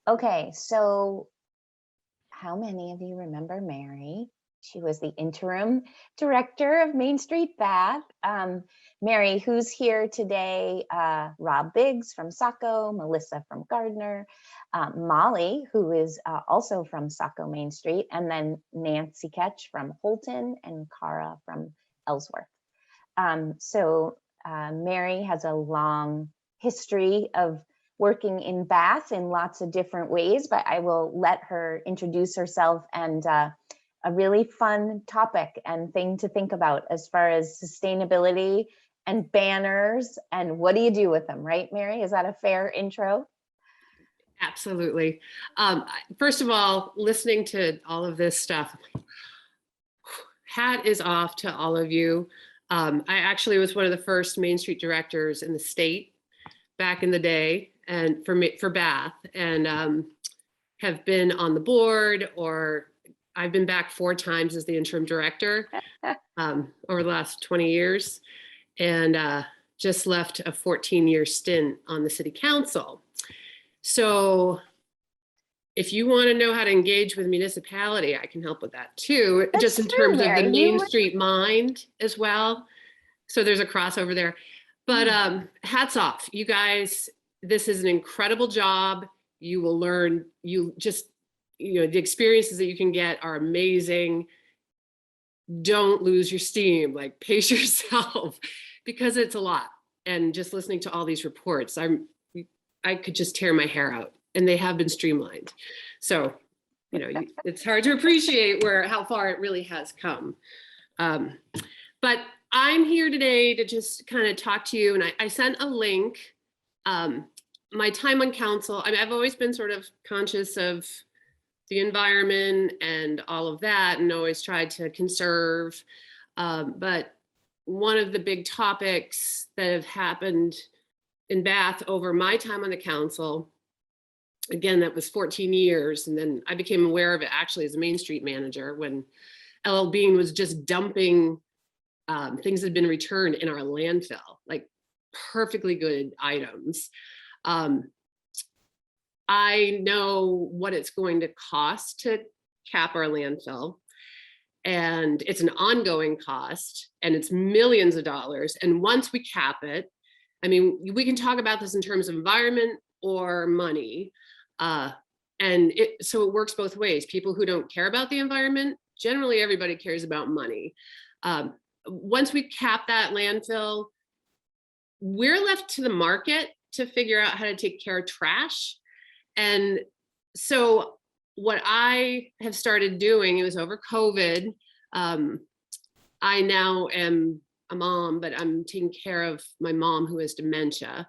Okay, so how many of you remember Mary? She was the interim director of Main Street Bath. Mary, who's here today? Rob Biggs from Saco, Melissa from Gardner, Molly, who is also from Saco Main Street, and then Nancy Ketch from Holton and Cara from Ellsworth. Mary has a long history of working in Bath in lots of different ways, but I will let her introduce herself and a really fun topic and thing to think about as far as sustainability and banners and what do you do with them, right, Mary? Is that a fair intro? Absolutely. First of all, listening to all of this stuff, hat is off to all of you. I actually was one of the first Main Street directors in the state back in the day, and for Bath, and have been on the board, or I've been back 4 times as the interim director over the last 20 years, and just left a 14-year stint on the city council. So if you want to know how to engage with municipality, I can help with that too. That's just in true, terms Mary. of the Main Street mind as well. So there's a crossover there. But hats off, you guys. This is an incredible job. You will learn, the experiences that you can get are amazing. Don't lose your steam, like pace yourself, because it's a lot. And just listening to all these reports, I could just tear my hair out, and they have been streamlined. So, it's hard to appreciate how far it really has come. But I'm here today to just kind of talk to you, and I sent a link. My time on council, I've always been sort of conscious of the environment and all of that, and always tried to conserve. But one of the big topics that have happened in Bath over my time on the council, again, that was 14 years. And then I became aware of it actually as a Main Street manager when LL Bean was just dumping things that had been returned in our landfill, like perfectly good items. I know what it's going to cost to cap our landfill, and it's an ongoing cost, and it's millions of dollars. And once we cap it, we can talk about this in terms of environment or money. So it works both ways. People who don't care about the environment, generally everybody cares about money. Once we cap that landfill, we're left to the market to figure out how to take care of trash. And so what I have started doing, it was over COVID. I now am a mom, but I'm taking care of my mom who has dementia,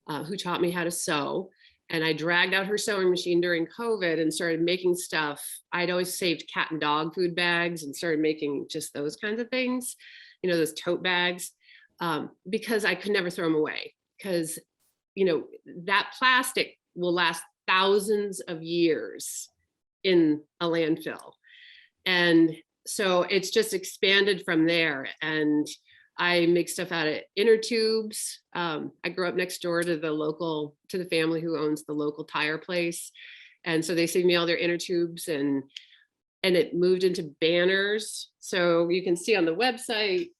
who taught me how to sew. And I dragged out her sewing machine during COVID and started making stuff. I'd always saved cat and dog food bags and started making just those kinds of things, those tote bags, because I could never throw them away, because, that plastic will last thousands of years in a landfill. And so it's just expanded from there. And I make stuff out of inner tubes. I grew up next door to the family who owns the local tire place. And so they saved me all their inner tubes, and it moved into banners. So you can see on the website,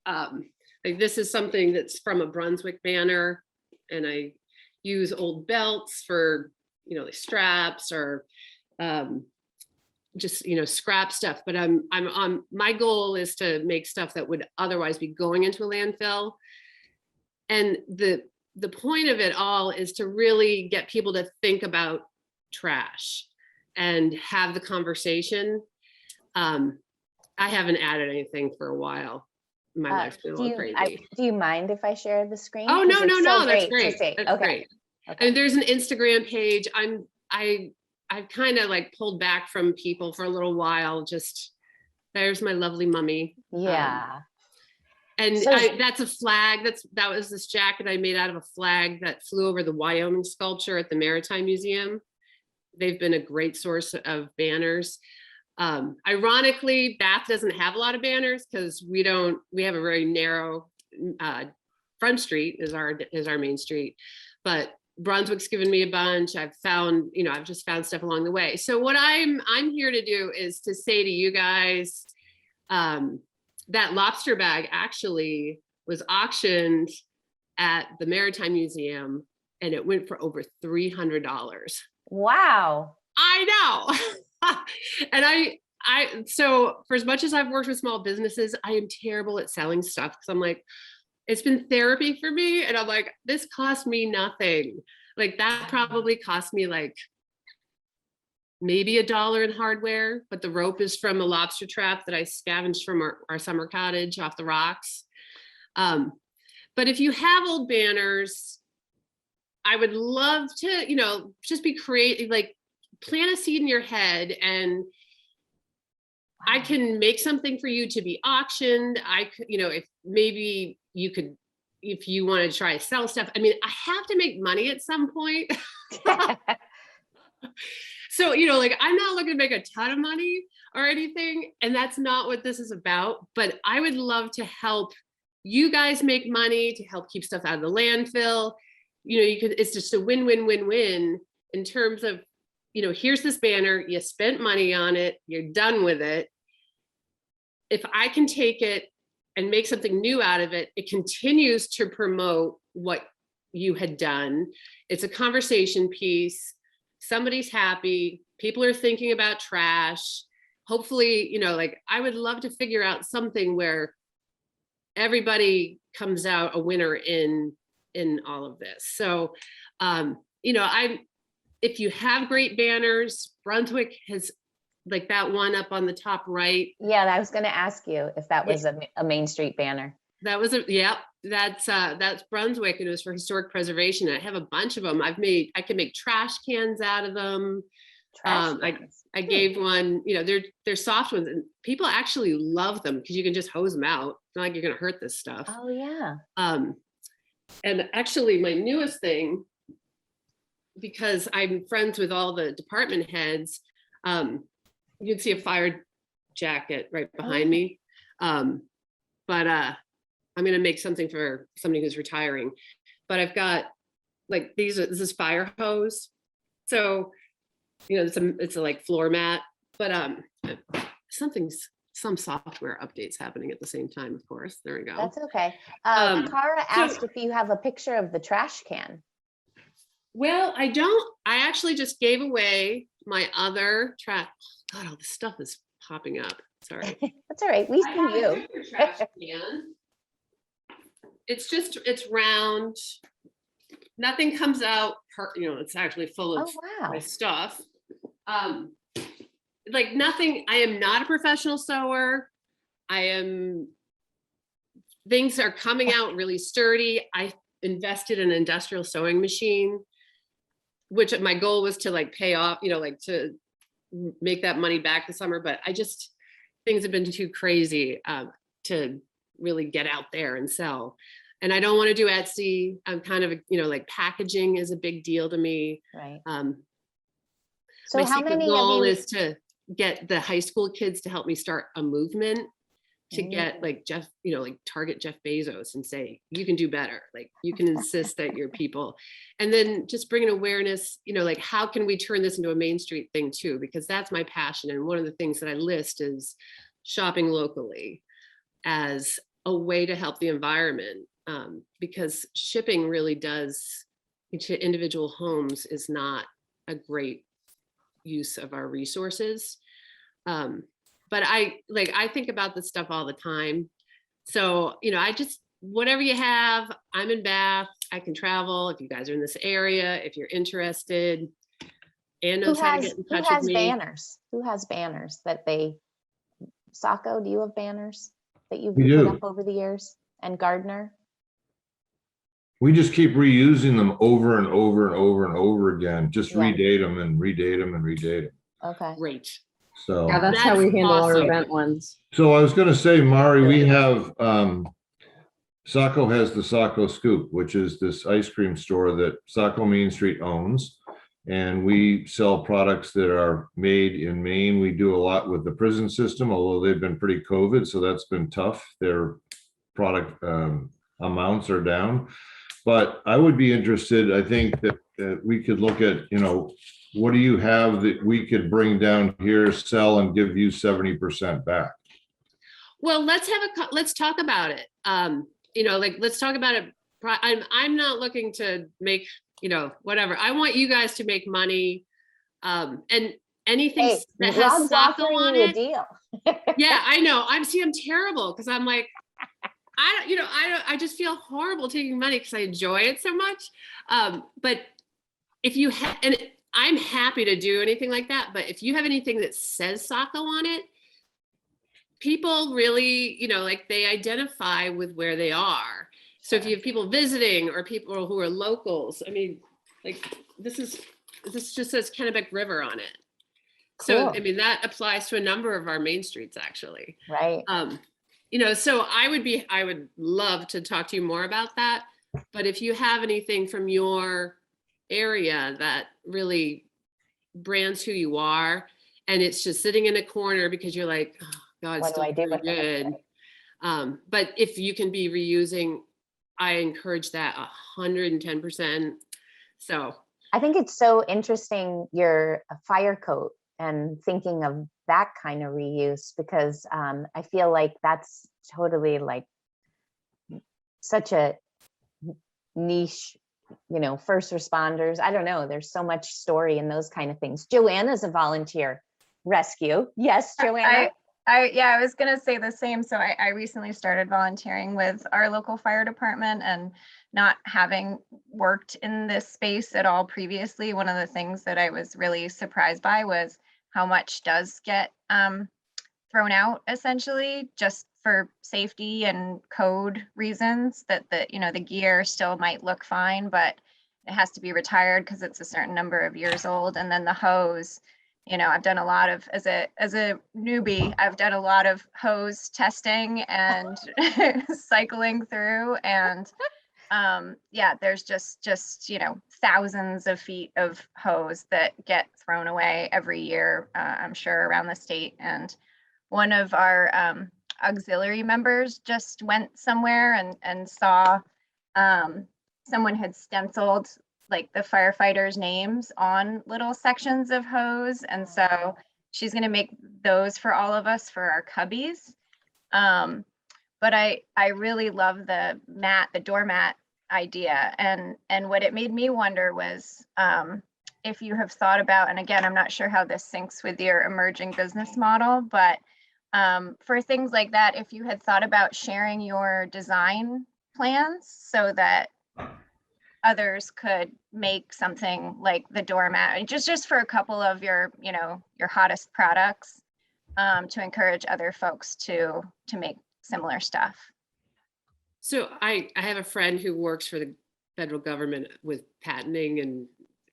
like this is something that's from a Brunswick banner. And I use old belts for, like straps or just, scrap stuff. But I'm on, my goal is to make stuff that would otherwise be going into a landfill. And the point of it all is to really get people to think about trash and have the conversation. I haven't added anything for a while. My life's been a little crazy. Do you mind if I share the screen? Oh, no, that's great. That's okay. great. Okay. And there's an Instagram page. I've kind of like pulled back from people for a little while. Just there's my lovely mummy. Yeah. That's a flag. That was this jacket I made out of a flag that flew over the Wyoming sculpture at the Maritime Museum. They've been a great source of banners. Ironically, Bath doesn't have a lot of banners because we have a very narrow Front Street is our main street, but Brunswick's given me a bunch. I've found, I've just found stuff along the way. So what I'm here to do is to say to you guys, that lobster bag actually was auctioned at the Maritime Museum and it went for over $300. Wow. I know. And so for as much as I've worked with small businesses, I am terrible at selling stuff because I'm like, it's been therapy for me. And I'm like, this cost me nothing. Like that probably cost me like maybe $1 in hardware, but the rope is from a lobster trap that I scavenged from our summer cottage off the rocks. But if you have old banners, I would love to, just be creative, like plant a seed in your head and I can make something for you to be auctioned. I could, if maybe you could, if you want to try to sell stuff. I mean, I have to make money at some point. So, like I'm not looking to make a ton of money or anything. And that's not what this is about. But I would love to help you guys make money, to help keep stuff out of the landfill. It's just a win-win-win-win in terms of, here's this banner, you spent money on it, you're done with it. If I can take it and make something new out of it, it continues to promote what you had done. It's a conversation piece. Somebody's happy. People are thinking about trash. Hopefully, I would love to figure out something where everybody comes out a winner in all of this. So, if you have great banners, Brunswick has like that one up on the top right. Yeah, I was going to ask you if that was a Main Street banner. That was that's Brunswick, and it was for historic preservation. I have a bunch of them. I can make trash cans out of them. I gave one, they're soft ones and people actually love them because you can just hose them out. It's not like you're going to hurt this stuff. Oh yeah. And actually my newest thing, because I'm friends with all the department heads, you can see a fire jacket right behind me. But I'm going to make something for somebody who's retiring, but I've got like, this is fire hose. So, it's a like floor mat, but some software updates happening at the same time, of course. There we go. That's okay. Cara asked if you have a picture of the trash can. Well, I don't. I actually just gave away my other trash. God, all this stuff is popping up. Sorry. That's all right. We see you. Trash can. It's round. Nothing comes out. It's actually full of my stuff. Like nothing. I am not a professional sewer. Things are coming out really sturdy. I invested in an industrial sewing machine, which my goal was to like pay off, like to make that money back this summer. But things have been too crazy to really get out there and sell. And I don't want to do Etsy. I'm kind of, like packaging is a big deal to me. Right. So my secret goal is to get the high school kids to help me start a movement to get like Jeff, like target Jeff Bezos and say, you can do better. Like you can insist that you're people. And then just bring an awareness, like how can we turn this into a Main Street thing too? Because that's my passion. And one of the things that I list is shopping locally as a way to help the environment. Because shipping really does to individual homes is not a great use of our resources. But I think about this stuff all the time. So, whatever you have, I'm in Bath, I can travel. If you guys are in this area, if you're interested, and knows how to get in touch with me. Who has banners that Sacco, do you have banners that you've put up over the years? And Gardner? We just keep reusing them over and over and over and over again. Just redate them and redate them and redate them. Okay. Great. So yeah, that's how we handle our awesome. event ones. So I was going to say, Mari, we have Sacco has the Sacco Scoop, which is this ice cream store that Sacco Main Street owns. And we sell products that are made in Maine. We do a lot with the prison system, although they've been pretty COVID, so that's been tough. Their product amounts are down. But I would be interested, I think that we could look at, what do you have that we could bring down here, sell, and give you 70% back? Well, let's talk about it. Let's talk about it. I'm not looking to make, whatever. I want you guys to make money. And anything Hey, that has Rob's Sacco offering on you a it. deal. Yeah, I know. I'm terrible because I'm like, I just feel horrible taking money because I enjoy it so much. But if you have, and I'm happy to do anything like that, but if you have anything that says Sacco on it, people really, they identify with where they are. So if you have people visiting or people who are locals, I mean, this just says Kennebec River on it. So, Cool. I mean, that applies to a number of our main streets, actually. Right. So I would love to talk to you more about that. But if you have anything from your area that really brands who you are, and it's just sitting in a corner because you're like, oh, God, it's What do still I do very with it? good. But if you can be reusing, I encourage that 110%. So I think it's so interesting, your fire coat and thinking of that kind of reuse, because I feel like that's totally like such a niche, first responders. I don't know. There's so much story in those kind of things. Joanna's a volunteer rescue. Yes, Joanna. I was going to say the same. So I recently started volunteering with our local fire department, and not having worked in this space at all previously, one of the things that I was really surprised by was how much does get thrown out, essentially, just for safety and code reasons, that the gear still might look fine, but it has to be retired because it's a certain number of years old. And then the hose, I've done a lot of, as a newbie, I've done a lot of hose testing and cycling through, and there's just thousands of feet of hose that get thrown away every year, I'm sure, around the state. And one of our auxiliary members just went somewhere and saw someone had stenciled like the firefighters' names on little sections of hose. And so she's going to make those for all of us for our cubbies. But I really love the doormat idea. And what it made me wonder was if you have thought about, and again, I'm not sure how this syncs with your emerging business model, but for things like that, if you had thought about sharing your design plans so that others could make something like the doormat, just for a couple of your hottest products, to encourage other folks to make similar stuff. So I have a friend who works for the federal government with patenting and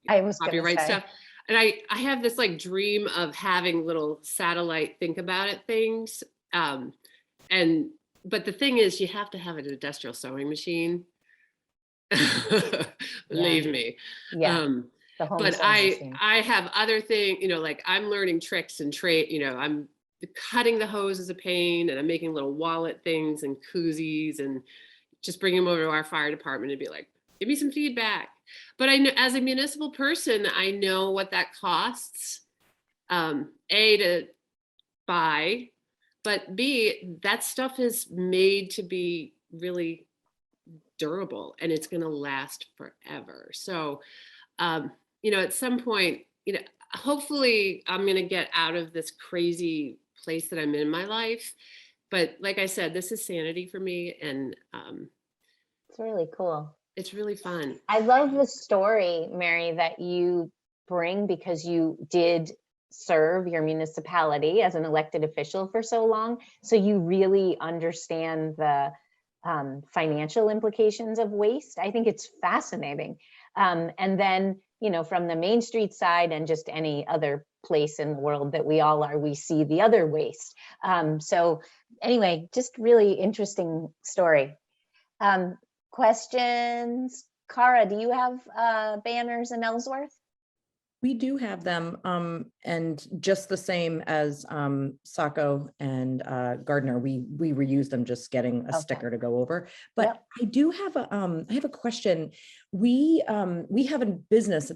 copyright stuff. And I have this like dream of having little satellite think about it things. But the thing is, you have to have an industrial sewing machine. Believe me. Yeah. But I have other things, like I'm learning tricks and I'm cutting the hose is a pain, and I'm making little wallet things and koozies, and just bring them over to our fire department and be like, give me some feedback. But I know, as a municipal person, I know what that costs, A, to buy, but B, that stuff is made to be really durable, and it's going to last forever. So, at some point, hopefully I'm going to get out of this crazy place that I'm in my life. But like I said, this is sanity for me. And it's really cool. It's really fun. I love the story, Mary, that you bring, because you did serve your municipality as an elected official for so long. So you really understand the financial implications of waste. I think it's fascinating. And then, from the Main Street side and just any other place in the world that we all are, we see the other waste. So anyway, just really interesting story. Questions? Cara, do you have banners in Ellsworth? I do. We do have them, and just the same as Sacco and Gardner, we reuse them, just getting a Okay. sticker to go over. But Yep. I do have I have a question. We have a business.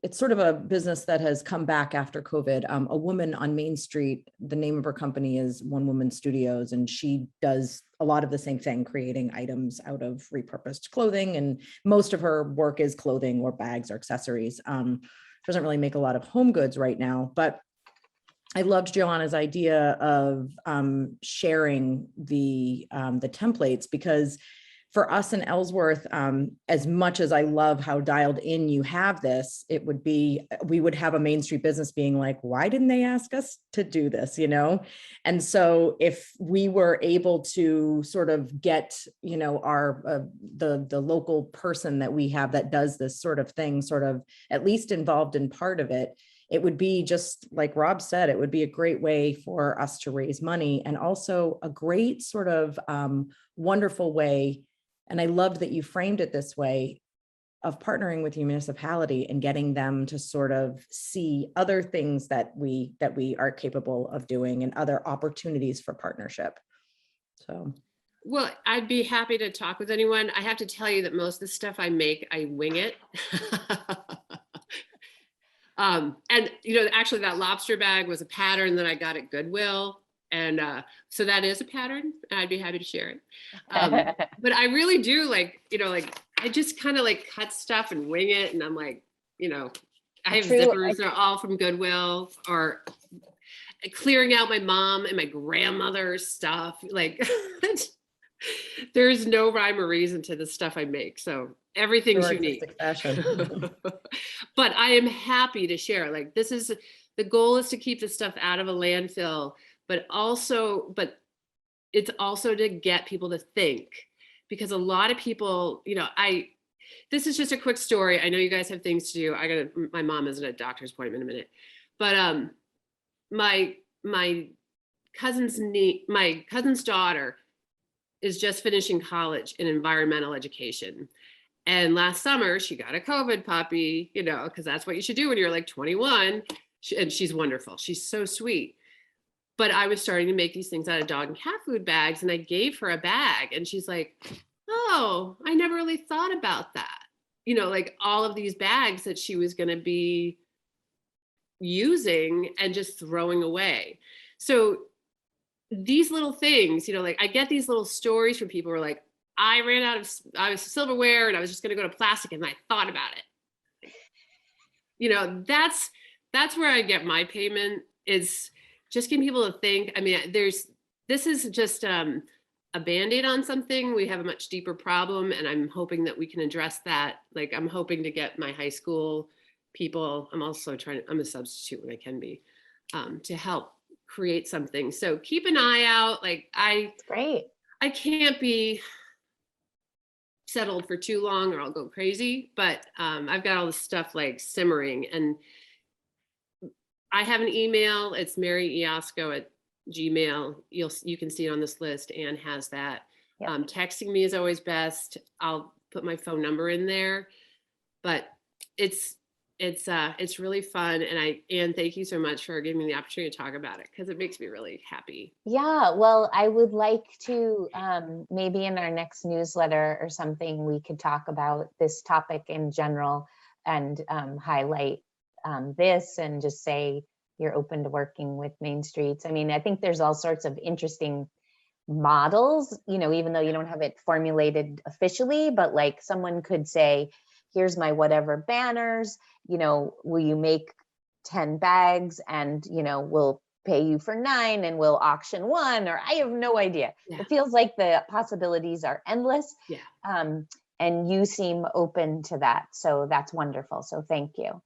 It's sort of a business that has come back after COVID. A woman on Main Street. The name of her company is One Woman Studios, and she does a lot of the same thing, creating items out of repurposed clothing. And most of her work is clothing or bags or accessories. Doesn't really make a lot of home goods right now, but I loved Joanna's idea of sharing the templates, because for us in Ellsworth, as much as I love how dialed in you have this, it would be, we would have a Main Street business being like, why didn't they ask us to do this, you know? And so if we were able to sort of get, you know, our the local person that we have that does this sort of thing, sort of at least involved in part of it, it would be just like Rob said, it would be a great way for us to raise money, and also a great sort of wonderful way. And I loved that you framed it this way, of partnering with your municipality and getting them to sort of see other things that we are capable of doing and other opportunities for partnership. So. Well, I'd be happy to talk with anyone. I have to tell you that most of the stuff I make, I wing it. And you know, actually that lobster bag was a pattern that I got at Goodwill. And so that is a pattern, and I'd be happy to share it. But I really do like, you know, like I just kind of like cut stuff and wing it. And I'm like, you know, I have zippers, they're all from Goodwill, or clearing out my mom and my grandmother's stuff. Like there's no rhyme or reason to the stuff I make. So everything's unique. But I am happy to share. Like this is, the goal is to keep the stuff out of a landfill, but it's also to get people to think, because a lot of people, you know, this is just a quick story. I know you guys have things to do. My mom is at a doctor's appointment in a minute, but my cousin's daughter is just finishing college in environmental education. And last summer she got a COVID puppy, you know, because that's what you should do when you're like 21. And she's wonderful. She's so sweet. But I was starting to make these things out of dog and cat food bags, and I gave her a bag, and she's like, oh, I never really thought about that. You know, like all of these bags that she was going to be using and just throwing away. So these little things, you know, like I get these little stories from people who are like, I was silverware and I was just going to go to plastic, and I thought about it. You know, that's where I get my payment, is just getting people to think. I mean, this is just a Band-Aid on something. We have a much deeper problem, and I'm hoping that we can address that. Like I'm hoping to get my high school people, I'm a substitute when I can be, to help create something. So keep an eye out. Like Great. I can't be settled for too long or I'll go crazy, but I've got all this stuff like simmering, and I have an email. It's maryiasco@gmail. You can see it on this list. Anne has that. Yep. Texting me is always best. I'll put my phone number in there, but it's really fun. And Anne, thank you so much for giving me the opportunity to talk about it, because it makes me really happy. Yeah, well, I would like to maybe in our next newsletter or something, we could talk about this topic in general and highlight this, and just say you're open to working with Main Streets. I mean, I think there's all sorts of interesting models, you know, even though you don't have it formulated officially, but like someone could say, here's my whatever banners, you know, will you make 10 bags, and, you know, we'll pay you for 9 and we'll auction 1, or I have no idea. Yeah. It feels like the possibilities are endless. Yeah. And you seem open to that. So that's wonderful. So thank you.